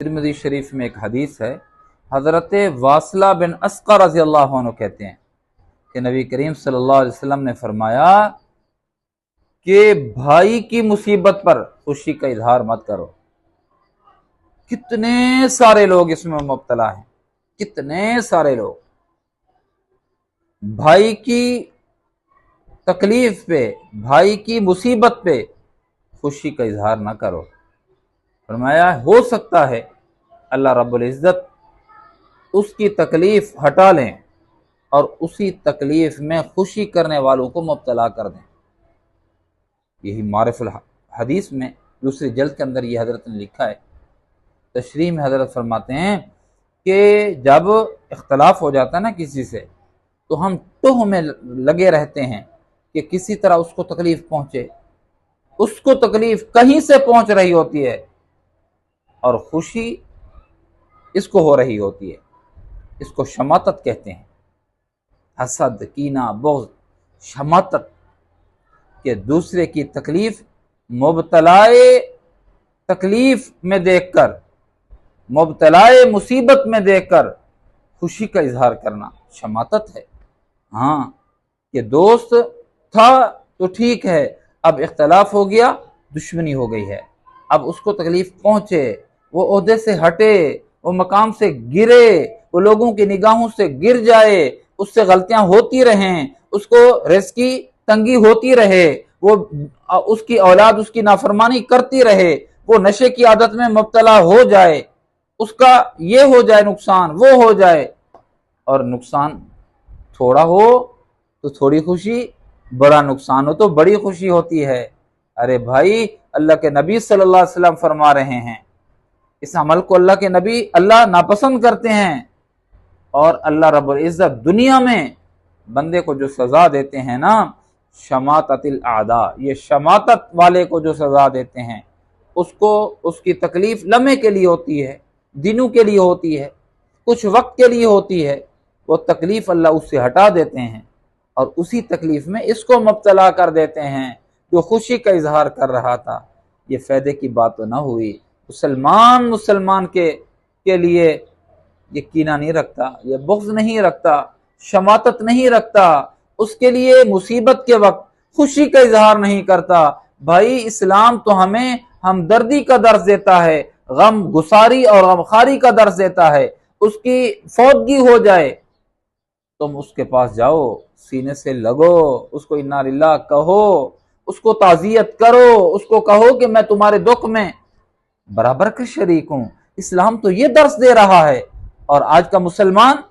Tirmidhi शरीफ में एक हदीस है, हज़रत वासिला बिन अस्क़ा रज़ी अल्लाह अन्हु कहते हैं कि नबी करीम सल्लल्लाहु अलैहि वसल्लम ने फरमाया कि भाई की मुसीबत पर खुशी का इजहार मत करो। कितने सारे लोग इसमें मुब्तला हैं, कितने सारे लोग भाई की तकलीफ पे, भाई की मुसीबत पे खुशी का इजहार ना करो। फरमाया हो सकता है अल्लाह रब्बुल इज़्ज़त उसकी तकलीफ हटा लें और उसी तकलीफ में खुशी करने वालों को मुब्तला कर दें। यही मारिफुल हदीस में दूसरी जल्द के अंदर ये हजरत ने लिखा है। तशरीह में हजरत फरमाते हैं कि जब इख्तलाफ हो जाता है ना किसी से, तो हम टोह में लगे रहते हैं कि किसी तरह उसको तकलीफ पहुंचे, उसको तकलीफ कहीं से पहुंच रही होती है और खुशी इसको हो रही होती है। इसको शमातत कहते हैं। हसद, कीना, बुग़्ज़, शमातत के दूसरे की तकलीफ मुब्तलाए तकलीफ में देखकर, मुब्तलाए मुसीबत में देखकर खुशी का इजहार करना शमातत है। हाँ, ये दोस्त था तो ठीक है, अब इख्तलाफ हो गया, दुश्मनी हो गई है, अब उसको तकलीफ पहुंचे, वो ओहदे से हटे, वो मकाम से गिरे, वो लोगों की निगाहों से गिर जाए, उससे गलतियां होती रहें, उसको रिज़्क़ की तंगी होती रहे, वो उसकी औलाद उसकी नाफरमानी करती रहे, वो नशे की आदत में मुब्तला हो जाए, उसका ये हो जाए नुकसान, वो हो जाए, और नुकसान थोड़ा हो तो थोड़ी खुशी, बड़ा नुकसान हो तो बड़ी खुशी होती है। अरे भाई, अल्लाह के नबी सल्लल्लाहु अलैहि वसल्लम फरमा रहे हैं, इस अमल को अल्लाह के नबी अल्लाह नापसंद करते हैं। और अल्लाह रब्बुल इज़्ज़त दुनिया में बंदे को जो सजा देते हैं ना, शमाततिल आदा, ये शमातत वाले को जो सजा देते हैं उसको, उसकी तकलीफ लम्हे के लिए होती है, दिनों के लिए होती है, कुछ वक्त के लिए होती है। वो तकलीफ अल्लाह उससे हटा देते हैं और उसी तकलीफ में इसको मुब्तला कर देते हैं जो खुशी का इजहार कर रहा था। ये फायदे की बात तो ना हुई। मुसलमान के लिए ये कीना नहीं रखता, ये बुग़्ज़ नहीं रखता, शमातत नहीं रखता, उसके लिए मुसीबत के वक्त खुशी का इजहार नहीं करता। भाई, इस्लाम तो हमें हमदर्दी का दर्स देता है, गम गुसारी और गमखारी का दर्स देता है। उसकी फौतगी हो जाए, तुम उसके पास जाओ, सीने से लगो, उसको इन्ना लिल्लाह कहो, उसको ताज़ियत करो, उसको कहो कि मैं तुम्हारे दुख में बराबर का शरीक हूं। इस्लाम तो ये दर्स दे रहा है। और आज का मुसलमान,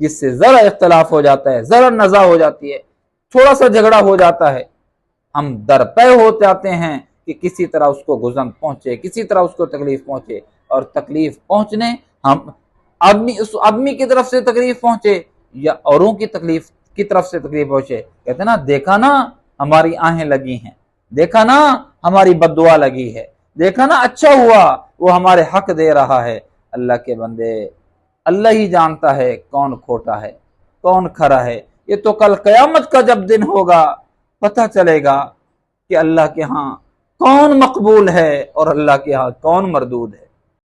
जिससे जरा इख्तलाफ हो जाता है, जरा नज़ा हो जाती है, थोड़ा सा झगड़ा हो जाता है, हम दरपे हो जाते हैं कि किसी तरह उसको गुज़न पहुंचे, किसी तरह उसको तकलीफ पहुंचे। और तकलीफ पहुंचने हम उस आदमी की तरफ से तकलीफ पहुंचे या औरों की तकलीफ की तरफ से तकलीफ पहुंचे, कहते ना, देखा ना हमारी आहें लगी हैं, देखा ना हमारी बद्दुआ लगी है, देखा ना अच्छा हुआ वो हमारे हक दे रहा है। अल्लाह के बंदे, अल्लाह ही जानता है कौन खोटा है, कौन खरा है। ये तो कल क़यामत का जब दिन होगा पता चलेगा कि अल्लाह के यहाँ कौन मकबूल है और अल्लाह के यहाँ कौन मरदूद है।